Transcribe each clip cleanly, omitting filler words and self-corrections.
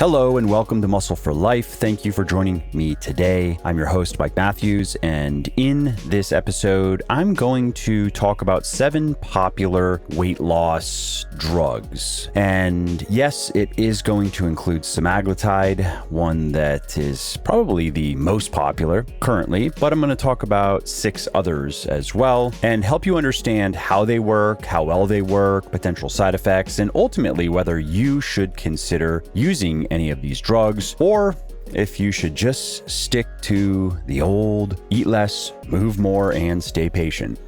Hello and welcome to Muscle for Life. Thank you for joining me today. I'm your host, Mike Matthews, and in this episode, I'm going to talk about 7 popular weight loss drugs. And yes, it is going to include Semaglutide, one that is probably the most popular currently, but I'm going to talk about 6 others as well and help you understand how they work, how well they work, potential side effects, and ultimately whether you should consider using any of these drugs, or if you should just stick to the old eat less, move more, and stay patient.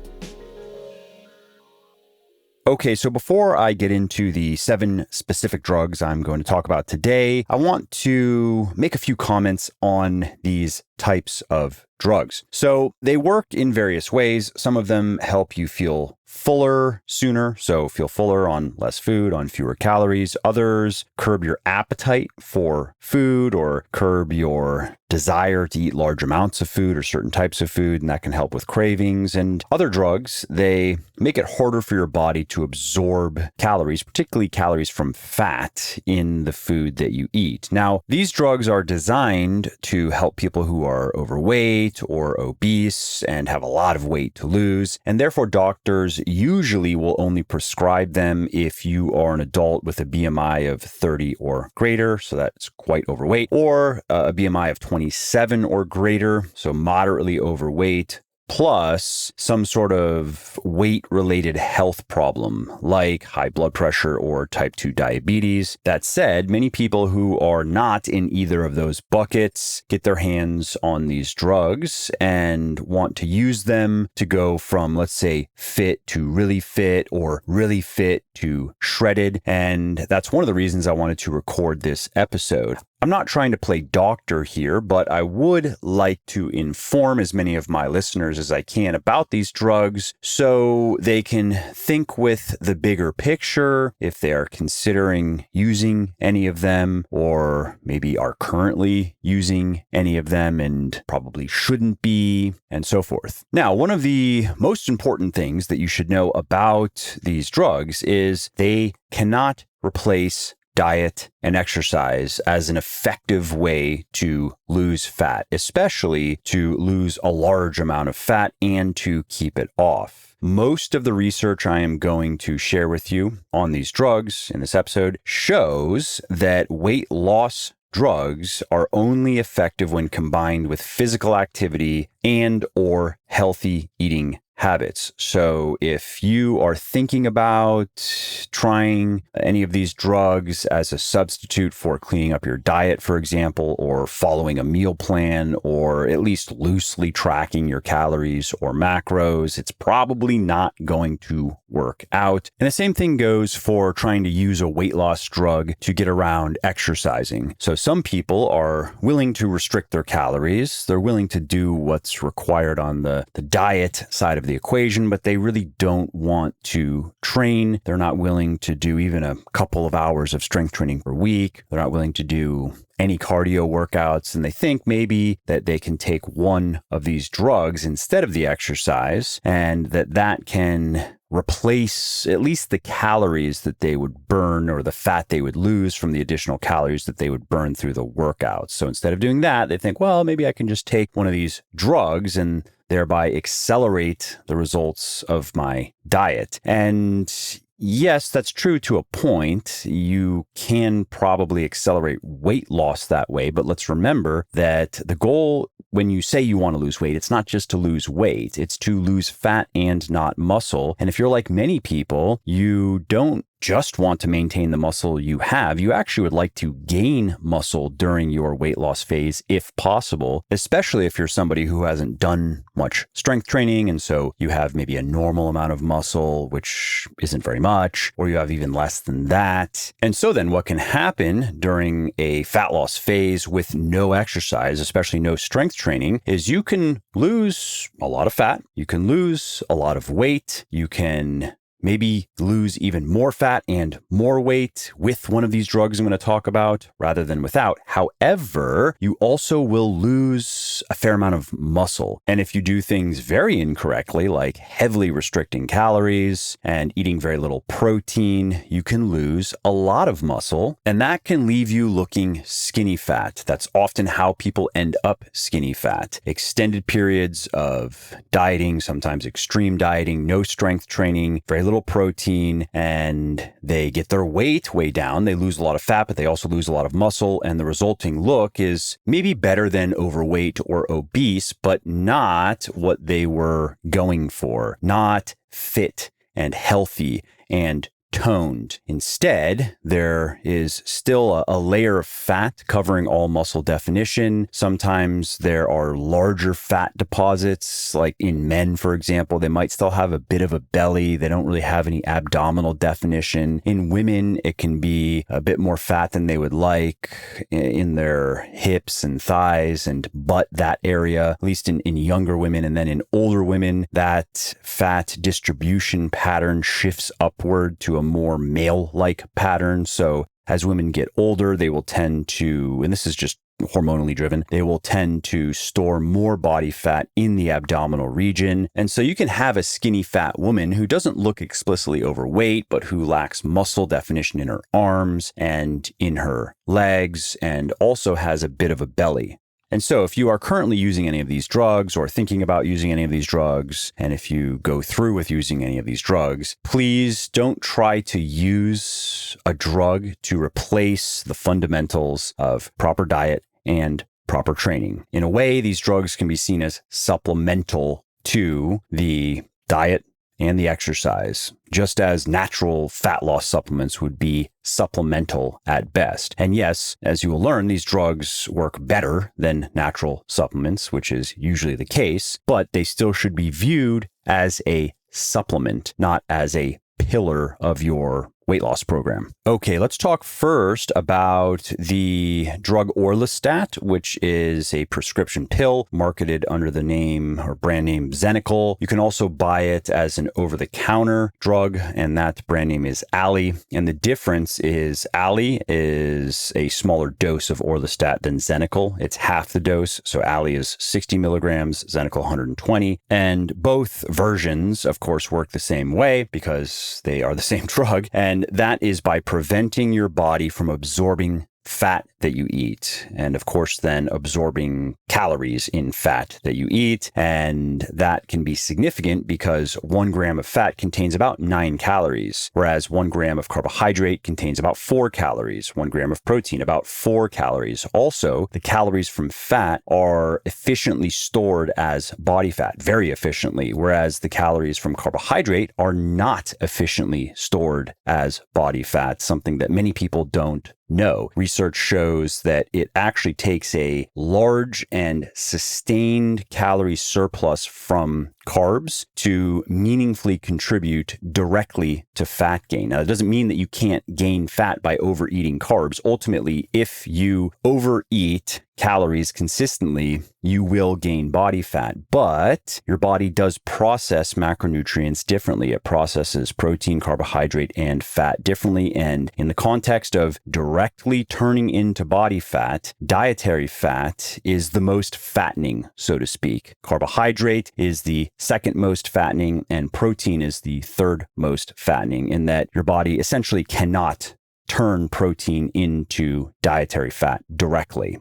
Okay, so before I get into the 7 specific drugs I'm going to talk about today, I want to make a few comments on these types of drugs. So they work in various ways. Some of them help you feel fuller sooner, so feel fuller on less food, on fewer calories. Others curb your appetite for food or curb your desire to eat large amounts of food or certain types of food, and that can help with cravings. And other drugs, they make it harder for your body to absorb calories, particularly calories from fat in the food that you eat. Now, these drugs are designed to help people who are overweight or obese and have a lot of weight to lose, and therefore doctors usually will only prescribe them if you are an adult with a BMI of 30 or greater, so that's quite overweight, or a BMI of 27 or greater, so moderately overweight, plus some sort of weight-related health problem like high blood pressure or type 2 diabetes. That said, many people who are not in either of those buckets get their hands on these drugs and want to use them to go from, let's say, fit to really fit or really fit to shredded. And that's one of the reasons I wanted to record this episode. I'm not trying to play doctor here, but I would like to inform as many of my listeners as I can about these drugs so they can think with the bigger picture if they are considering using any of them or maybe are currently using any of them and probably shouldn't be, and so forth. Now, one of the most important things that you should know about these drugs is they cannot replace diet and exercise as an effective way to lose fat, especially to lose a large amount of fat and to keep it off. Most of the research I am going to share with you on these drugs in this episode shows that weight loss drugs are only effective when combined with physical activity and or healthy eating habits. So if you are thinking about trying any of these drugs as a substitute for cleaning up your diet, for example, or following a meal plan, or at least loosely tracking your calories or macros, it's probably not going to work out. And the same thing goes for trying to use a weight loss drug to get around exercising. So some people are willing to restrict their calories. They're willing to do what's required on the diet side of the equation, but they really don't want to train. They're not willing to do even a couple of hours of strength training per week. They're not willing to do any cardio workouts, and they think maybe that they can take one of these drugs instead of the exercise, and that can replace at least the calories that they would burn or the fat they would lose from the additional calories that they would burn through the workouts. So instead of doing that, they think, well, maybe I can just take one of these drugs and thereby accelerate the results of my diet. And yes, that's true to a point. You can probably accelerate weight loss that way, but let's remember that the goal when you say you want to lose weight, it's not just to lose weight, it's to lose fat and not muscle. And if you're like many people, you don't just want to maintain the muscle you have. You actually would like to gain muscle during your weight loss phase if possible, especially if you're somebody who hasn't done much strength training. And so you have maybe a normal amount of muscle, which isn't very much, or you have even less than that. And so then what can happen during a fat loss phase with no exercise, especially no strength training, is you can lose a lot of fat. You can lose a lot of weight. You can maybe lose even more fat and more weight with one of these drugs I'm going to talk about rather than without. However, you also will lose a fair amount of muscle. And if you do things very incorrectly, like heavily restricting calories and eating very little protein, you can lose a lot of muscle, and that can leave you looking skinny fat. That's often how people end up skinny fat. Extended periods of dieting, sometimes extreme dieting, no strength training, very little protein, and they get their weight way down. They lose a lot of fat, but they also lose a lot of muscle, and the resulting look is maybe better than overweight or obese, but not what they were going for, not fit and healthy and toned. Instead, there is still a layer of fat covering all muscle definition. Sometimes there are larger fat deposits, like in men, for example, they might still have a bit of a belly. They don't really have any abdominal definition. In women, it can be a bit more fat than they would like in their hips and thighs and butt, that area, at least in younger women. And then in older women, that fat distribution pattern shifts upward to a more male-like pattern. So as women get older, they will tend to, and this is just hormonally driven, they will tend to store more body fat in the abdominal region. And so you can have a skinny fat woman who doesn't look explicitly overweight, but who lacks muscle definition in her arms and in her legs, and also has a bit of a belly. And so if you are currently using any of these drugs or thinking about using any of these drugs, and if you go through with using any of these drugs, please don't try to use a drug to replace the fundamentals of proper diet and proper training. In a way, these drugs can be seen as supplemental to the diet and the exercise, just as natural fat loss supplements would be supplemental at best. And yes, as you will learn, these drugs work better than natural supplements, which is usually the case, but they still should be viewed as a supplement, not as a pillar of your weight loss program. Okay, let's talk first about the drug Orlistat, which is a prescription pill marketed under the name or brand name Xenical. You can also buy it as an over-the-counter drug, and that brand name is Ali. And the difference is Ali is a smaller dose of Orlistat than Xenical. It's half the dose, so Ali is 60 milligrams, Xenical 120. And both versions, of course, work the same way because they are the same drug. And that is by preventing your body from absorbing fat that you eat, and of course then absorbing calories in fat that you eat. And that can be significant because 1 gram of fat contains about 9 calories, whereas 1 gram of carbohydrate contains about 4 calories, 1 gram of protein about 4 calories. Also, the calories from fat are efficiently stored as body fat, very efficiently, whereas the calories from carbohydrate are not efficiently stored as body fat, something that many people don't know. Research shows that it actually takes a large and sustained calorie surplus from carbs to meaningfully contribute directly to fat gain. Now, it doesn't mean that you can't gain fat by overeating carbs. Ultimately, if you overeat calories consistently, you will gain body fat, but your body does process macronutrients differently. It processes protein, carbohydrate, and fat differently. And in the context of directly turning into body fat, dietary fat is the most fattening, so to speak. Carbohydrate is the second most fattening, and protein is the third most fattening, in that your body essentially cannot turn protein into dietary fat directly.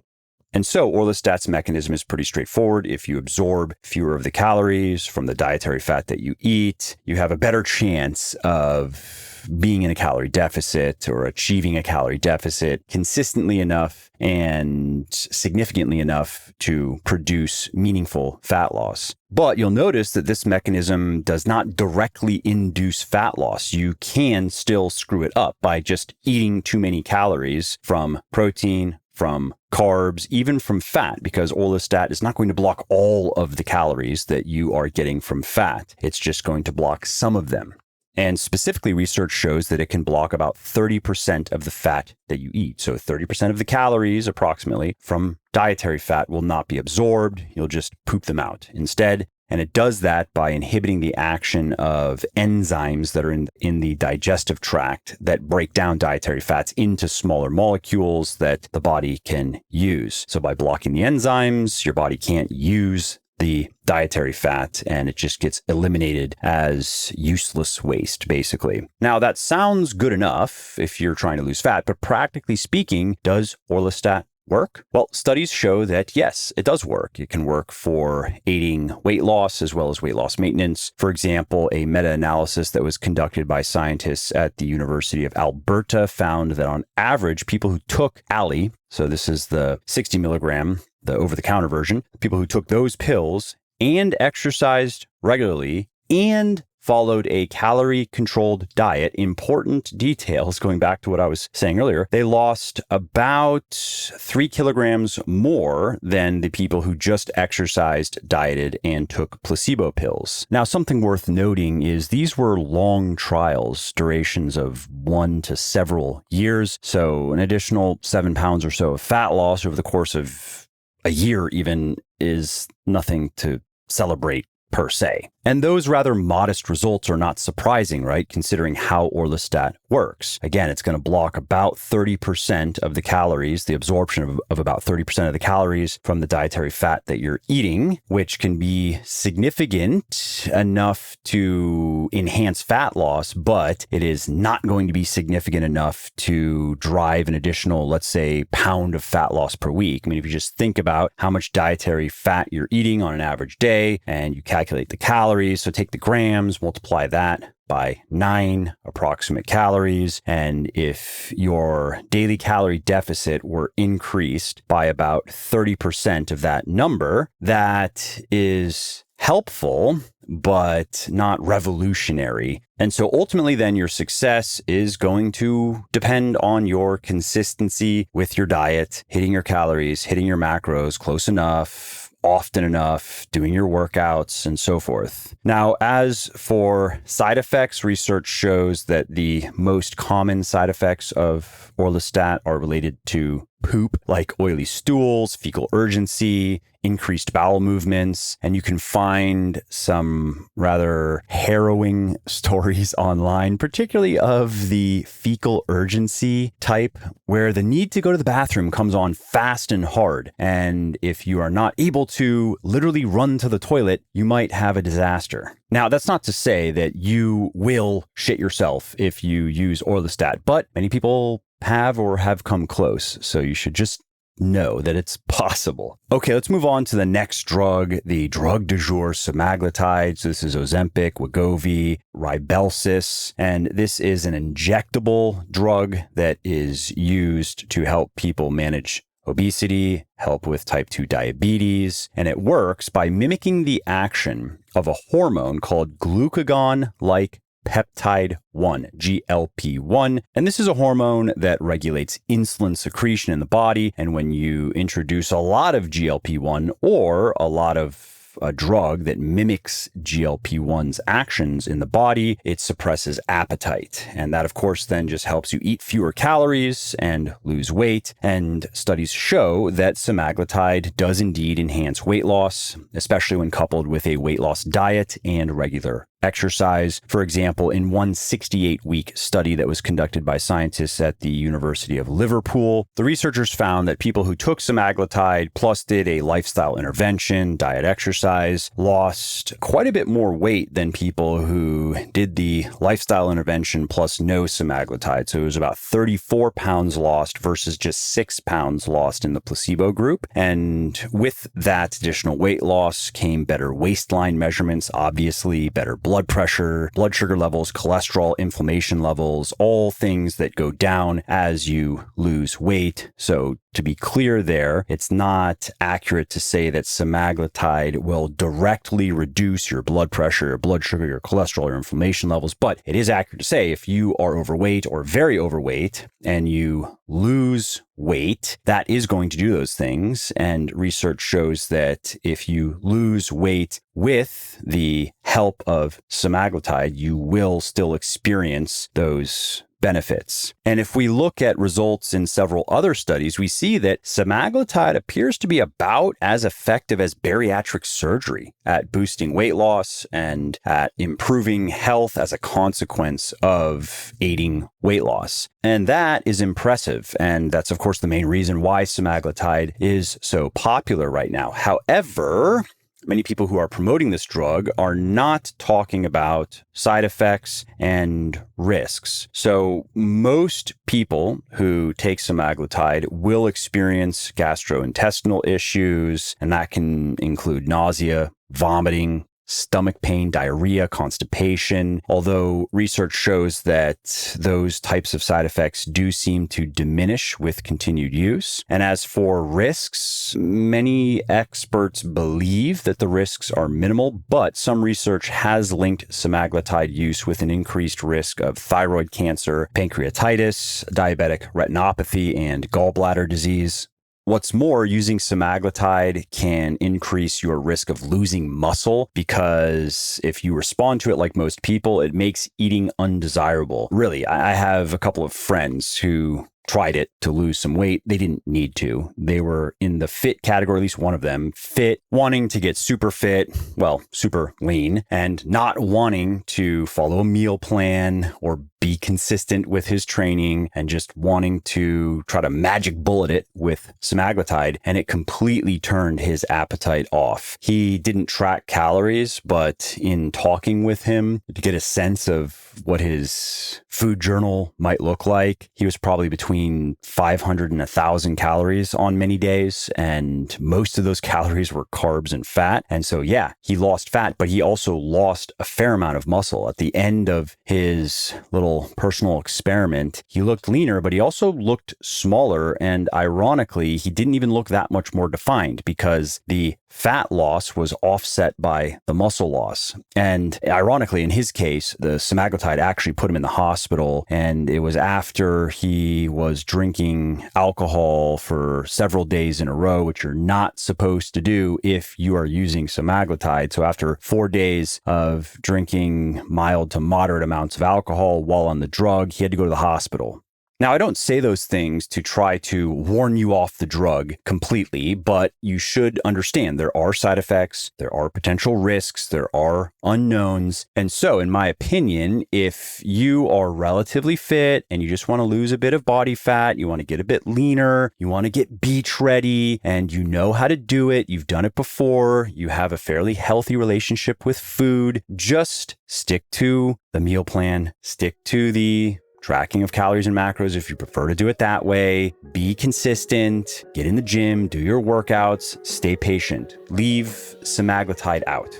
And so Orlistat's mechanism is pretty straightforward. If you absorb fewer of the calories from the dietary fat that you eat, you have a better chance of being in a calorie deficit or achieving a calorie deficit consistently enough and significantly enough to produce meaningful fat loss. But you'll notice that this mechanism does not directly induce fat loss. You can still screw it up by just eating too many calories from protein, from carbs, even from fat, because Orlistat is not going to block all of the calories that you are getting from fat. It's just going to block some of them. And specifically, research shows that it can block about 30% of the fat that you eat. So 30% of the calories, approximately, from dietary fat will not be absorbed. You'll just poop them out instead. And it does that by inhibiting the action of enzymes that are in the digestive tract that break down dietary fats into smaller molecules that the body can use. So by blocking the enzymes, your body can't use the dietary fat, and it just gets eliminated as useless waste, basically. Now, that sounds good enough if you're trying to lose fat, but practically speaking, does Orlistat work? Well, studies show that yes, it does work. It can work for aiding weight loss as well as weight loss maintenance. For example, a meta-analysis that was conducted by scientists at the University of Alberta found that on average, people who took Ali, so this is the 60 milligram, the over-the-counter version, people who took those pills and exercised regularly and followed a calorie-controlled diet, important details, going back to what I was saying earlier, they lost about 3 kilograms more than the people who just exercised, dieted, and took placebo pills. Now, something worth noting is these were long trials, durations of 1 to several years, so an additional 7 pounds or so of fat loss over the course of a year even is nothing to celebrate per se. And those rather modest results are not surprising, right? Considering how Orlistat works. Again, it's going to block about 30% of the calories, the absorption of about 30% of the calories from the dietary fat that you're eating, which can be significant enough to enhance fat loss, but it is not going to be significant enough to drive an additional, let's say, pound of fat loss per week. I mean, if you just think about how much dietary fat you're eating on an average day and you calculate the calories, so take the grams, multiply that by 9 approximate calories. And if your daily calorie deficit were increased by about 30% of that number, that is helpful, but not revolutionary. And so ultimately then your success is going to depend on your consistency with your diet, hitting your calories, hitting your macros close enough, often enough, doing your workouts, and so forth. Now, as for side effects, research shows that the most common side effects of Orlistat are related to poop, like oily stools, fecal urgency, increased bowel movements, and you can find some rather harrowing stories online, particularly of the fecal urgency type, where the need to go to the bathroom comes on fast and hard. And if you are not able to literally run to the toilet, you might have a disaster. Now, that's not to say that you will shit yourself if you use Orlistat, but many people have or have come close. So you should just know that it's possible. Okay, let's move on to the next drug, the drug du jour, Semaglutide. So this is Ozempic, Wegovy, Rybelsus, and this is an injectable drug that is used to help people manage obesity, help with type 2 diabetes, and it works by mimicking the action of a hormone called glucagon-like peptide 1, GLP-1. And this is a hormone that regulates insulin secretion in the body. And when you introduce a lot of GLP-1 or a lot of a drug that mimics GLP-1's actions in the body, it suppresses appetite. And that, of course, then just helps you eat fewer calories and lose weight. And studies show that Semaglutide does indeed enhance weight loss, especially when coupled with a weight loss diet and regular exercise. For example, in one 68-week study that was conducted by scientists at the University of Liverpool, the researchers found that people who took Semaglutide plus did a lifestyle intervention, diet exercise, lost quite a bit more weight than people who did the lifestyle intervention plus no Semaglutide. So it was about 34 pounds lost versus just 6 pounds lost in the placebo group. And with that additional weight loss came better waistline measurements, obviously better blood pressure, blood sugar levels, cholesterol, inflammation levels, all things that go down as you lose weight. So to be clear there, it's not accurate to say that Semaglutide will directly reduce your blood pressure, your blood sugar, your cholesterol, your inflammation levels, but it is accurate to say if you are overweight or very overweight and you lose weight, that is going to do those things. And research shows that if you lose weight with the help of Semaglutide, you will still experience those benefits. And if we look at results in several other studies, we see that semaglutide appears to be about as effective as bariatric surgery at boosting weight loss and at improving health as a consequence of aiding weight loss. And that is impressive. And that's, of course, the main reason why semaglutide is so popular right now. However, many people who are promoting this drug are not talking about side effects and risks. So most people who take semaglutide will experience gastrointestinal issues, and that can include nausea, vomiting, stomach pain, diarrhea, constipation, although research shows that those types of side effects do seem to diminish with continued use. And as for risks, many experts believe that the risks are minimal, but some research has linked semaglutide use with an increased risk of thyroid cancer, pancreatitis, diabetic retinopathy, and gallbladder disease. What's more, using semaglutide can increase your risk of losing muscle because if you respond to it like most people, it makes eating undesirable. Really, I have a couple of friends who tried it to lose some weight. They didn't need to. They were in the fit category, at least one of them, fit, wanting to get super fit, well, super lean, and not wanting to follow a meal plan or be consistent with his training and just wanting to try to magic bullet it with semaglutide, and it completely turned his appetite off. He didn't track calories, but in talking with him to get a sense of what his food journal might look like, he was probably between 500 and 1,000 calories on many days, and most of those calories were carbs and fat. And so, yeah, he lost fat, but he also lost a fair amount of muscle. At the end of his little personal experiment, he looked leaner, but he also looked smaller. And ironically, he didn't even look that much more defined because the fat loss was offset by the muscle loss. And ironically, in his case, the semaglutide actually put him in the hospital. And it was after he was drinking alcohol for several days in a row, which you're not supposed to do if you are using semaglutide. So after 4 days of drinking mild to moderate amounts of alcohol while on the drug, he had to go to the hospital. Now, I don't say those things to try to warn you off the drug completely, but you should understand there are side effects, there are potential risks, there are unknowns. And so, in my opinion, if you are relatively fit and you just want to lose a bit of body fat, you want to get a bit leaner, you want to get beach ready, and you know how to do it, you've done it before, you have a fairly healthy relationship with food, just stick to the meal plan, stick to the tracking of calories and macros if you prefer to do it that way. Be consistent, get in the gym, do your workouts, stay patient. Leave semaglutide out.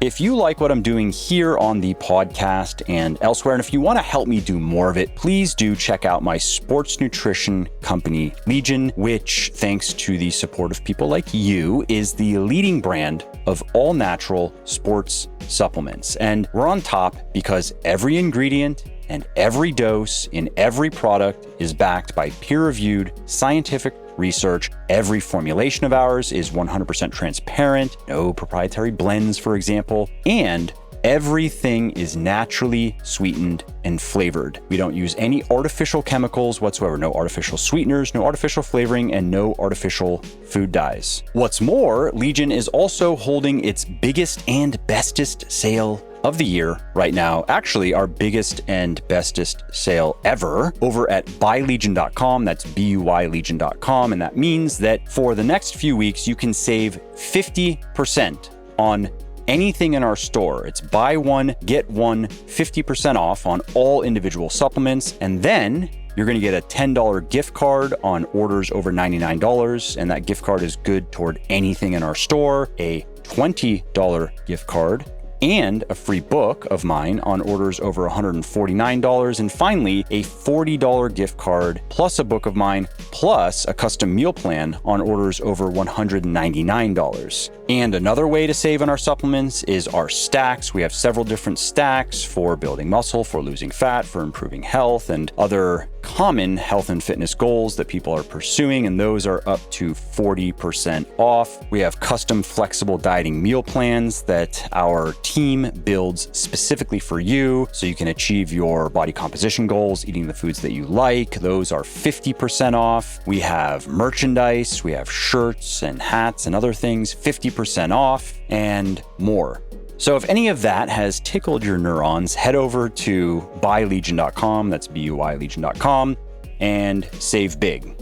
If you like what I'm doing here on the podcast and elsewhere, and if you want to help me do more of it, please do check out my sports nutrition company, Legion, which, thanks to the support of people like you, is the leading brand of all natural sports supplements. And we're on top because every ingredient and every dose in every product is backed by peer-reviewed scientific research. Every formulation of ours is 100% transparent, no proprietary blends, for example, and everything is naturally sweetened and flavored. We don't use any artificial chemicals whatsoever, no artificial sweeteners, no artificial flavoring, and no artificial food dyes. What's more, Legion is also holding its biggest and bestest sale of the year right now. Actually, our biggest and bestest sale ever over at buylegion.com. That's BUYlegion.com. And that means that for the next few weeks, you can save 50% on anything in our store. It's buy one, get one, 50% off on all individual supplements. And then you're going to get a $10 gift card on orders over $99. And that gift card is good toward anything in our store. A $20 gift card and a free book of mine on orders over $149. And finally, a $40 gift card plus a book of mine plus a custom meal plan on orders over $199. And another way to save on our supplements is our stacks. We have several different stacks for building muscle, for losing fat, for improving health, and other common health and fitness goals that people are pursuing, and those are up to 40% off. We have custom flexible dieting meal plans that our team builds specifically for you so you can achieve your body composition goals, eating the foods that you like. Those are 50% off. We have merchandise, we have shirts and hats and other things, 50% off, and more. So if any of that has tickled your neurons, head over to buylegion.com, that's BUYlegion.com, and save big.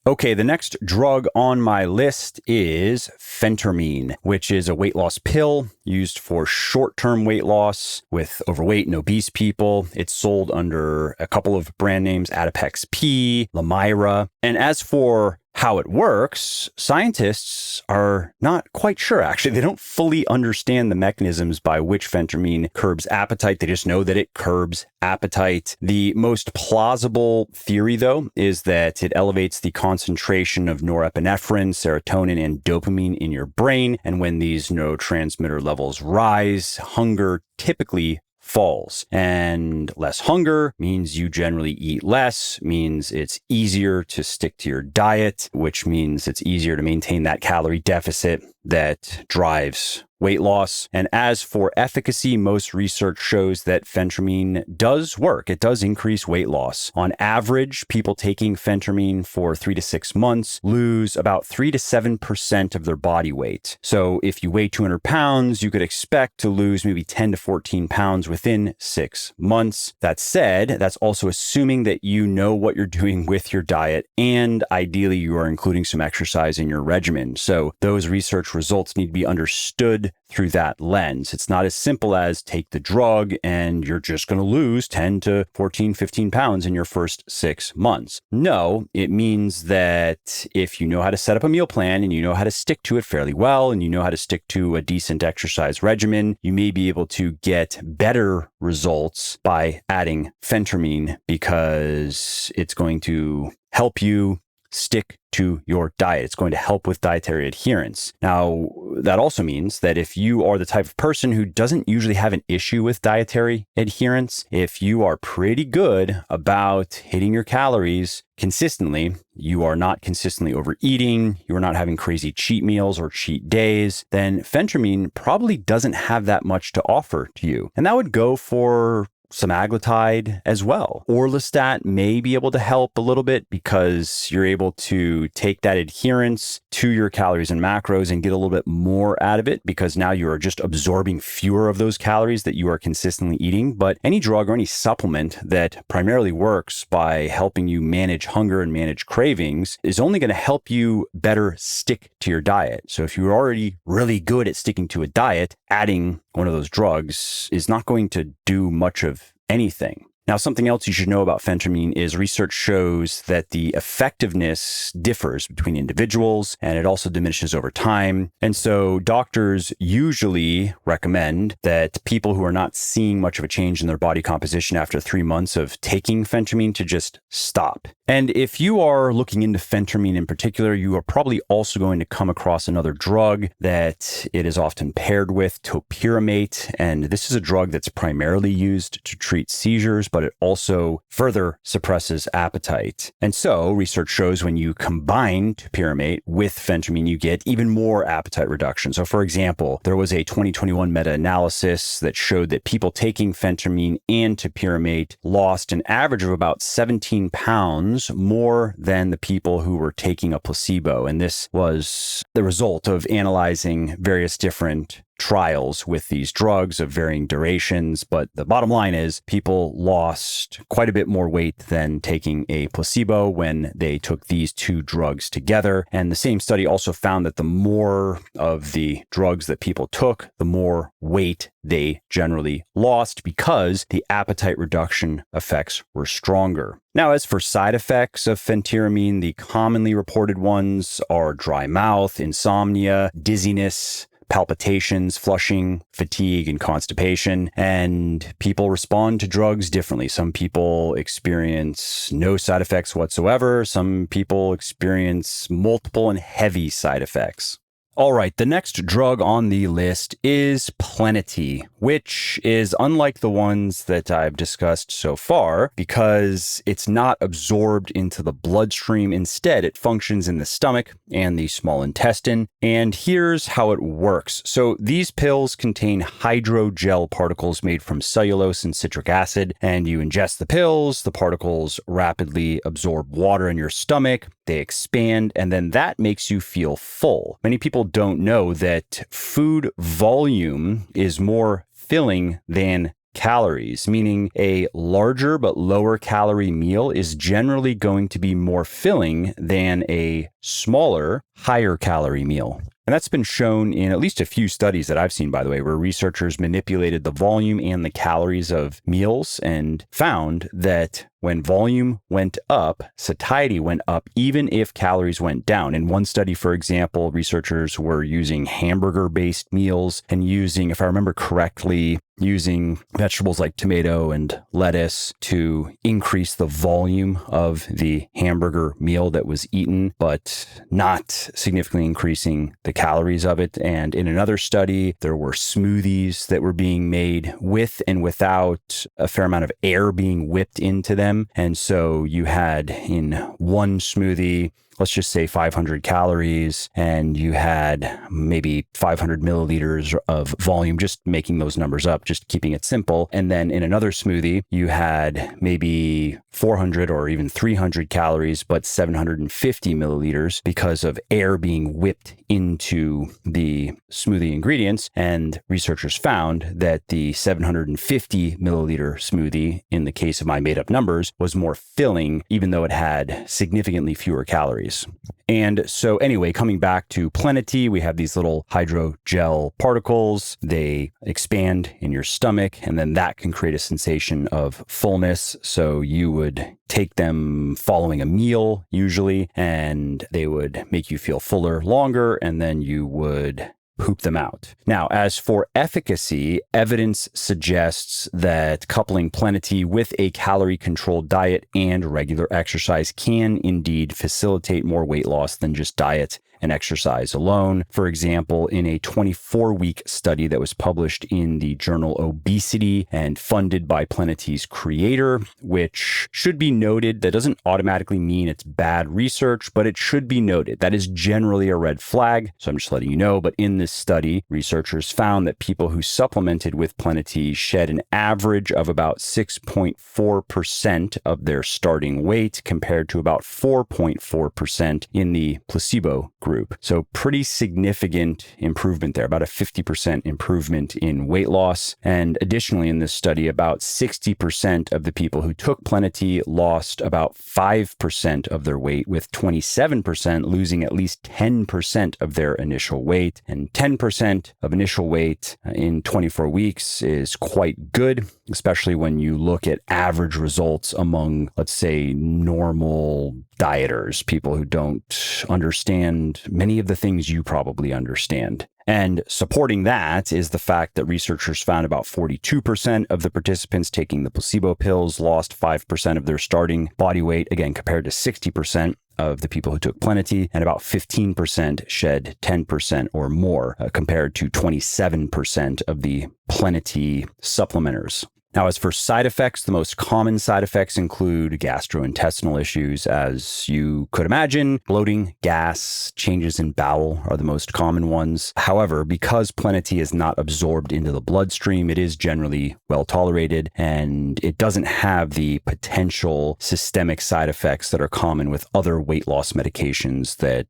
Okay, the next drug on my list is Phentermine, which is a weight loss pill used for short-term weight loss with overweight and obese people. It's sold under a couple of brand names, Adipex P, Lamira. And as for how it works, scientists are not quite sure, actually. They don't fully understand the mechanisms by which Phentermine curbs appetite. They just know that it curbs appetite. The most plausible theory, though, is that it elevates the concentration of norepinephrine, serotonin, and dopamine in your brain. And when these neurotransmitter levels rise, hunger typically falls. And less hunger means you generally eat less, means it's easier to stick to your diet, which means it's easier to maintain that calorie deficit that drives weight loss. And as for efficacy, most research shows that Phentermine does work. It does increase weight loss. On average, people taking Phentermine for 3 to 6 months lose about 3 to 7% of their body weight. So if you weigh 200 pounds, you could expect to lose maybe 10 to 14 pounds within 6 months. That said, that's also assuming that you know what you're doing with your diet, and ideally you are including some exercise in your regimen. So those research results need to be understood through that lens. It's not as simple as take the drug and you're just going to lose 10 to 14, 15 pounds in your first 6 months. No, it means that if you know how to set up a meal plan and you know how to stick to it fairly well and you know how to stick to a decent exercise regimen, you may be able to get better results by adding Phentermine because it's going to help you stick to your diet. It's going to help with dietary adherence. Now, that also means that if you are the type of person who doesn't usually have an issue with dietary adherence, if you are pretty good about hitting your calories consistently, you are not consistently overeating, you are not having crazy cheat meals or cheat days, then Phentermine probably doesn't have that much to offer to you. And that would go for Semaglutide as well. Orlistat may be able to help a little bit because you're able to take that adherence to your calories and macros and get a little bit more out of it because now you are just absorbing fewer of those calories that you are consistently eating. But any drug or any supplement that primarily works by helping you manage hunger and manage cravings is only going to help you better stick to your diet. So if you're already really good at sticking to a diet, adding one of those drugs is not going to do much of anything. Now, something else you should know about Phentermine is research shows that the effectiveness differs between individuals and it also diminishes over time. And so doctors usually recommend that people who are not seeing much of a change in their body composition after 3 months of taking Phentermine to just stop. And if you are looking into Phentermine in particular, you are probably also going to come across another drug that it is often paired with, topiramate. And this is a drug that's primarily used to treat seizures, but it also further suppresses appetite. And so research shows when you combine topiramate with Phentermine, you get even more appetite reduction. So for example, there was a 2021 meta-analysis that showed that people taking Phentermine and topiramate lost an average of about 17 pounds more than the people who were taking a placebo. And this was the result of analyzing various different trials with these drugs of varying durations. But the bottom line is people lost quite a bit more weight than taking a placebo when they took these two drugs together. And the same study also found that the more of the drugs that people took, the more weight they generally lost because the appetite reduction effects were stronger. Now, as for side effects of Phentermine, the commonly reported ones are dry mouth, insomnia, dizziness, palpitations, flushing, fatigue, and constipation. And people respond to drugs differently. Some people experience no side effects whatsoever. Some people experience multiple and heavy side effects. All right, the next drug on the list is Plenity, which is unlike the ones that I've discussed so far because it's not absorbed into the bloodstream. Instead, it functions in the stomach and the small intestine. And here's how it works. So these pills contain hydrogel particles made from cellulose and citric acid, and you ingest the pills, the particles rapidly absorb water in your stomach, they expand, and then that makes you feel full. Many people don't know that food volume is more filling than calories, meaning a larger but lower calorie meal is generally going to be more filling than a smaller, higher calorie meal. And that's been shown in at least a few studies that I've seen, by the way, where researchers manipulated the volume and the calories of meals and found that when volume went up, satiety went up, even if calories went down. In one study, for example, researchers were using hamburger-based meals and using, if I remember correctly, using vegetables like tomato and lettuce to increase the volume of the hamburger meal that was eaten, but not significantly increasing the calories of it. And in another study, there were smoothies that were being made with and without a fair amount of air being whipped into them. And so you had in one smoothie, let's just say 500 calories, and you had maybe 500 milliliters of volume, just making those numbers up, just keeping it simple. And then in another smoothie, you had maybe 400 or even 300 calories, but 750 milliliters because of air being whipped into the smoothie ingredients. And researchers found that the 750 milliliter smoothie, in the case of my made up numbers, was more filling, even though it had significantly fewer calories. And so anyway, coming back to Plenity, we have these little hydrogel particles. They expand in your stomach, and then that can create a sensation of fullness. So you would take them following a meal usually, and they would make you feel fuller longer, and then you would poop them out. Now, as for efficacy, evidence suggests that coupling Plenity with a calorie-controlled diet and regular exercise can indeed facilitate more weight loss than just diet and exercise alone. For example, in a 24-week study that was published in the journal Obesity and funded by Plenity's creator, which should be noted, that doesn't automatically mean it's bad research, but it should be noted. That is generally a red flag, so I'm just letting you know. But in this study, researchers found that people who supplemented with Plenity shed an average of about 6.4% of their starting weight, compared to about 4.4% in the placebo group. So pretty significant improvement there, about a 50% improvement in weight loss. And additionally, in this study, about 60% of the people who took Plenity lost about 5% of their weight, with 27% losing at least 10% of their initial weight. And 10% of initial weight in 24 weeks is quite good, especially when you look at average results among, let's say, normal dieters, people who don't understand many of the things you probably understand. And supporting that is the fact that researchers found about 42% of the participants taking the placebo pills lost 5% of their starting body weight, again, compared to 60% of the people who took Plenity, and about 15% shed 10% or more, compared to 27% of the Plenity supplementers. Now, as for side effects, the most common side effects include gastrointestinal issues, as you could imagine. Bloating, gas, changes in bowel are the most common ones. However, because Plenity is not absorbed into the bloodstream, it is generally well tolerated, and it doesn't have the potential systemic side effects that are common with other weight loss medications that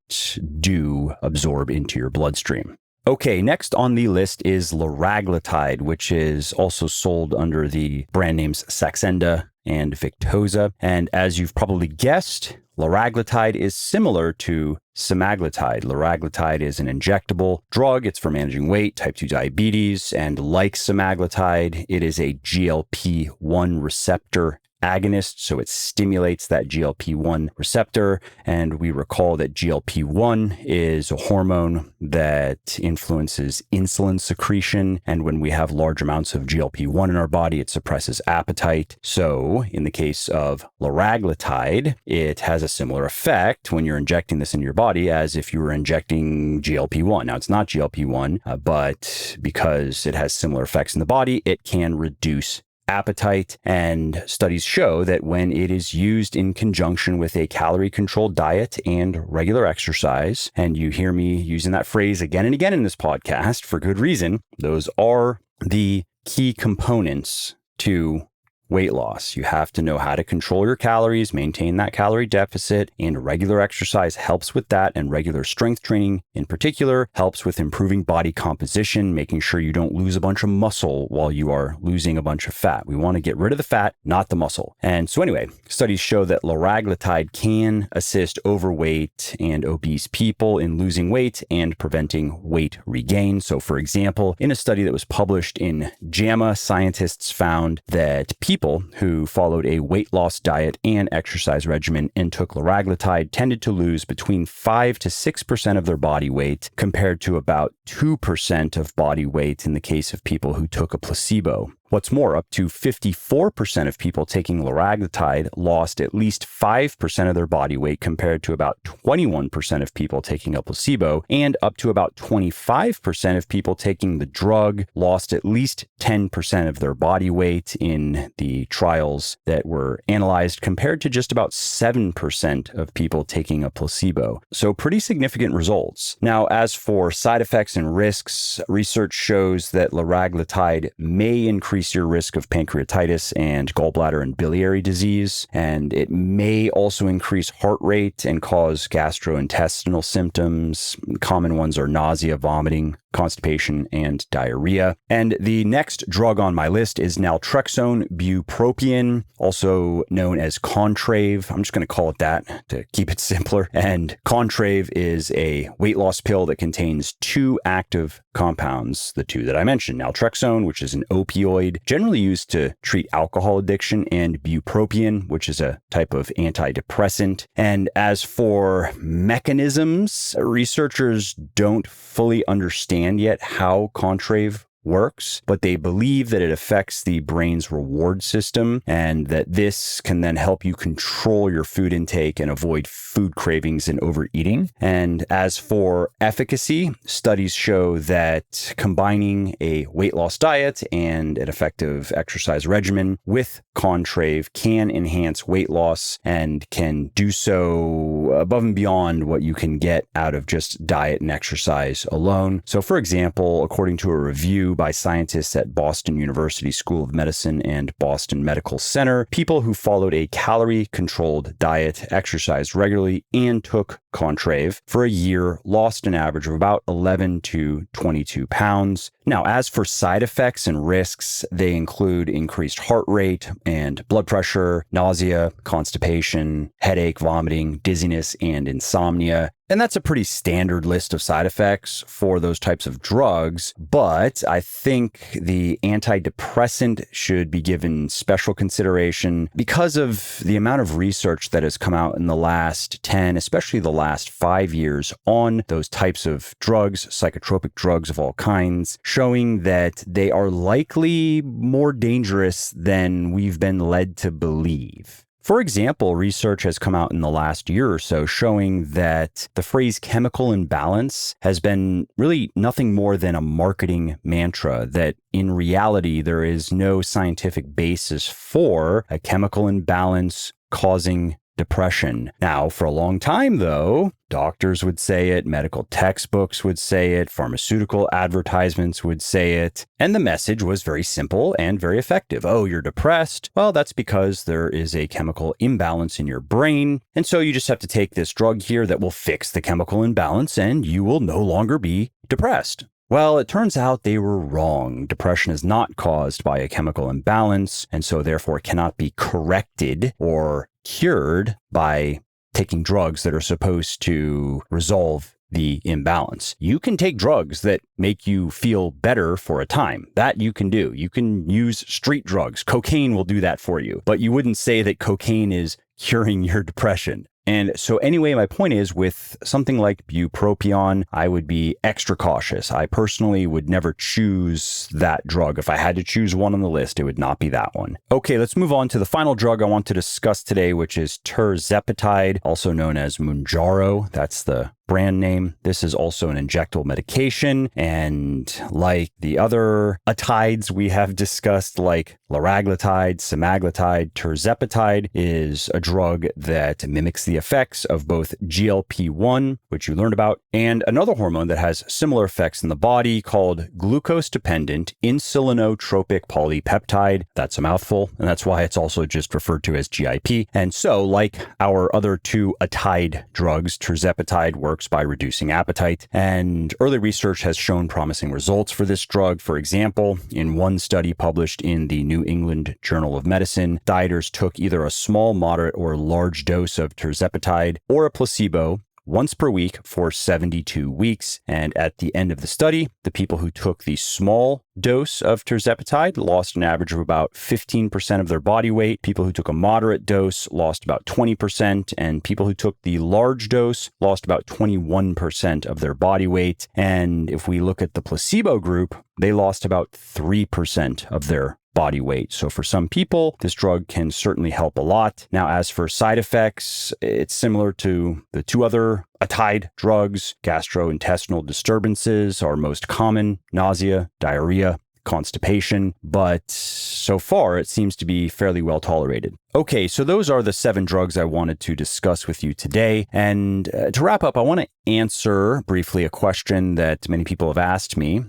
do absorb into your bloodstream. Okay, next on the list is Liraglutide, which is also sold under the brand names Saxenda and Victoza. And as you've probably guessed, Liraglutide is similar to Semaglutide. Liraglutide is an injectable drug. It's for managing weight, type 2 diabetes, and like Semaglutide, it is a GLP-1 receptor agonist, so it stimulates that GLP-1 receptor. And we recall that GLP-1 is a hormone that influences insulin secretion. And when we have large amounts of GLP-1 in our body, it suppresses appetite. So in the case of Liraglutide, it has a similar effect when you're injecting this in your body as if you were injecting GLP-1. Now, it's not GLP-1, but because it has similar effects in the body, it can reduce appetite. And studies show that when it is used in conjunction with a calorie-controlled diet and regular exercise, and you hear me using that phrase again and again in this podcast for good reason, those are the key components to weight loss. You have to know how to control your calories, maintain that calorie deficit, and regular exercise helps with that. And regular strength training in particular helps with improving body composition, making sure you don't lose a bunch of muscle while you are losing a bunch of fat. We want to get rid of the fat, not the muscle. And so anyway, studies show that Liraglutide can assist overweight and obese people in losing weight and preventing weight regain. So for example, in a study that was published in JAMA, scientists found that people who followed a weight loss diet and exercise regimen and took Liraglutide tended to lose between 5 to 6% of their body weight, compared to about 2% of body weight in the case of people who took a placebo. What's more, up to 54% of people taking Liraglutide lost at least 5% of their body weight, compared to about 21% of people taking a placebo, and up to about 25% of people taking the drug lost at least 10% of their body weight in the trials that were analyzed, compared to just about 7% of people taking a placebo. So pretty significant results. Now, as for side effects and risks, research shows that Liraglutide may increase your risk of pancreatitis and gallbladder and biliary disease, and it may also increase heart rate and cause gastrointestinal symptoms. Common ones are nausea, vomiting, constipation, and diarrhea. And the next drug on my list is Naltrexone Bupropion, also known as Contrave. I'm just going to call it that to keep it simpler. And Contrave is a weight loss pill that contains two active compounds, the two that I mentioned, Naltrexone, which is an opioid generally used to treat alcohol addiction, and Bupropion, which is a type of antidepressant. And as for mechanisms, researchers don't fully understand yet how Contrave works, but they believe that it affects the brain's reward system, and that this can then help you control your food intake and avoid food cravings and overeating. And as for efficacy, studies show that combining a weight loss diet and an effective exercise regimen with Contrave can enhance weight loss, and can do so above and beyond what you can get out of just diet and exercise alone. So for example, according to a review by scientists at Boston University School of Medicine and Boston Medical Center, people who followed a calorie-controlled diet, exercised regularly, and took Contrave for a year lost an average of about 11 to 22 pounds. Now, as for side effects and risks, they include increased heart rate and blood pressure, nausea, constipation, headache, vomiting, dizziness, and insomnia. And that's a pretty standard list of side effects for those types of drugs, but I think the antidepressant should be given special consideration because of the amount of research that has come out in the last 10, especially the last 5 years, on those types of drugs, psychotropic drugs of all kinds, showing that they are likely more dangerous than we've been led to believe. For example, research has come out in the last year or so showing that the phrase chemical imbalance has been really nothing more than a marketing mantra, that in reality, there is no scientific basis for a chemical imbalance causing depression. Now, for a long time, though, doctors would say it, medical textbooks would say it, pharmaceutical advertisements would say it, and the message was very simple and very effective. Oh, you're depressed? Well, that's because there is a chemical imbalance in your brain, and so you just have to take this drug here that will fix the chemical imbalance, and you will no longer be depressed. Well, it turns out they were wrong. Depression is not caused by a chemical imbalance, and so therefore cannot be corrected or cured by taking drugs that are supposed to resolve the imbalance. You can take drugs that make you feel better for a time. That you can do. You can use street drugs. Cocaine will do that for you. But you wouldn't say that cocaine is curing your depression. And so anyway, my point is with something like Bupropion, I would be extra cautious. I personally would never choose that drug. If I had to choose one on the list, it would not be that one. Okay, let's move on to the final drug I want to discuss today, which is Tirzepatide, also known as Mounjaro. That's the brand name. This is also an injectable medication. And like the other atides we have discussed, like Liraglutide, Semaglutide, Tirzepatide is a drug that mimics the effects of both GLP-1, which you learned about, and another hormone that has similar effects in the body called glucose-dependent insulinotropic polypeptide. That's a mouthful, and that's why it's also just referred to as GIP. And so, like our other two atide drugs, Tirzepatide works by reducing appetite, and early research has shown promising results for this drug. For example, in one study published in the New England Journal of Medicine, dieters took either a small, moderate, or large dose of Tirzepatide or a placebo once per week for 72 weeks. And at the end of the study, the people who took the small dose of Tirzepatide lost an average of about 15% of their body weight. People who took a moderate dose lost about 20%, and people who took the large dose lost about 21% of their body weight. And if we look at the placebo group, they lost about 3% of their body weight. So for some people, this drug can certainly help a lot. Now, as for side effects, it's similar to the two other atide drugs. Gastrointestinal disturbances are most common: nausea, diarrhea, constipation, but so far it seems to be fairly well tolerated. Okay, so those are the 7 drugs I wanted to discuss with you today. And to wrap up, I want to answer briefly a question that many people have asked me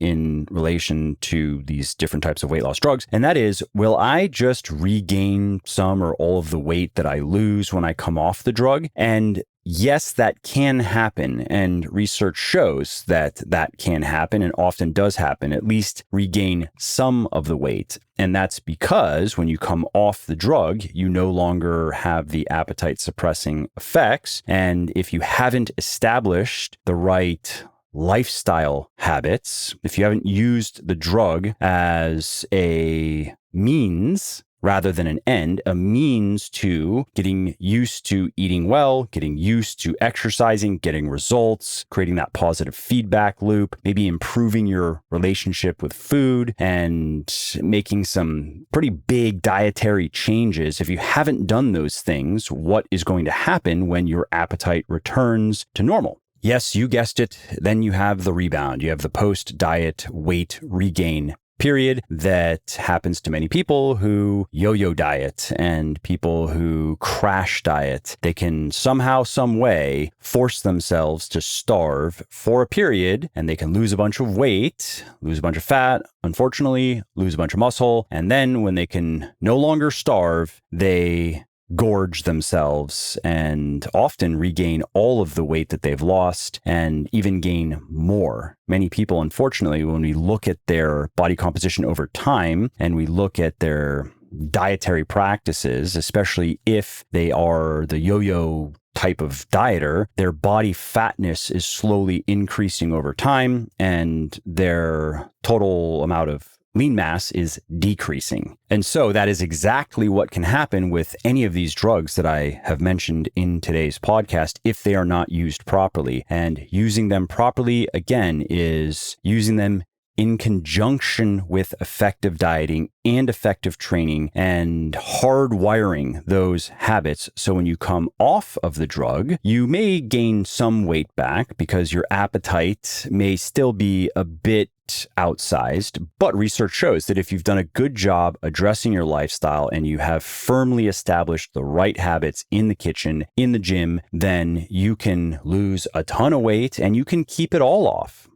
in relation to these different types of weight loss drugs. And that is, will I just regain some or all of the weight that I lose when I come off the drug? And yes, that can happen, and research shows that that can happen and often does happen, at least regain some of the weight. And that's because when you come off the drug, you no longer have the appetite suppressing effects. And if you haven't established the right lifestyle habits, if you haven't used the drug as a means rather than an end, a means to getting used to eating well, getting used to exercising, getting results, creating that positive feedback loop, maybe improving your relationship with food and making some pretty big dietary changes. If you haven't done those things, what is going to happen when your appetite returns to normal? Yes, you guessed it. Then you have the rebound. You have the post-diet weight regain period that happens to many people who yo-yo diet and people who crash diet. They can somehow, some way force themselves to starve for a period, and they can lose a bunch of weight, lose a bunch of fat, unfortunately, lose a bunch of muscle. And then when they can no longer starve, they gorge themselves and often regain all of the weight that they've lost and even gain more. Many people, unfortunately, when we look at their body composition over time and we look at their dietary practices, especially if they are the yo-yo type of dieter, their body fatness is slowly increasing over time and their total amount of lean mass is decreasing. And so that is exactly what can happen with any of these drugs that I have mentioned in today's podcast if they are not used properly. And using them properly, again, is using them in conjunction with effective dieting and effective training and hardwiring those habits. So when you come off of the drug, you may gain some weight back because your appetite may still be a bit outsized, but research shows that if you've done a good job addressing your lifestyle and you have firmly established the right habits in the kitchen, in the gym, then you can lose a ton of weight and you can keep it all off.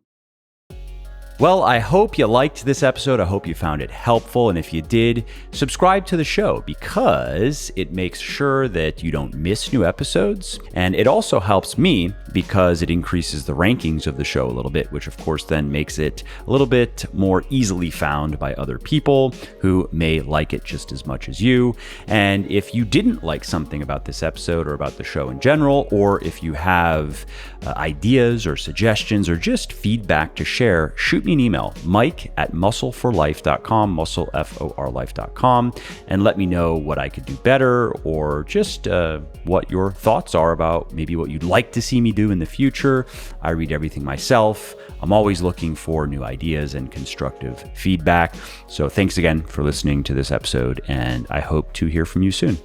Well, I hope you liked this episode. I hope you found it helpful. And if you did, subscribe to the show because it makes sure that you don't miss new episodes. And it also helps me because it increases the rankings of the show a little bit, which of course then makes it a little bit more easily found by other people who may like it just as much as you. And if you didn't like something about this episode or about the show in general, or if you have ideas or suggestions or just feedback to share, shoot me an email, mike@muscleforlife.com, muscleforlife.com, and let me know what I could do better, or just what your thoughts are about maybe what you'd like to see me do in the future. I read everything myself. I'm always looking for new ideas and constructive feedback. So thanks again for listening to this episode, and I hope to hear from you soon.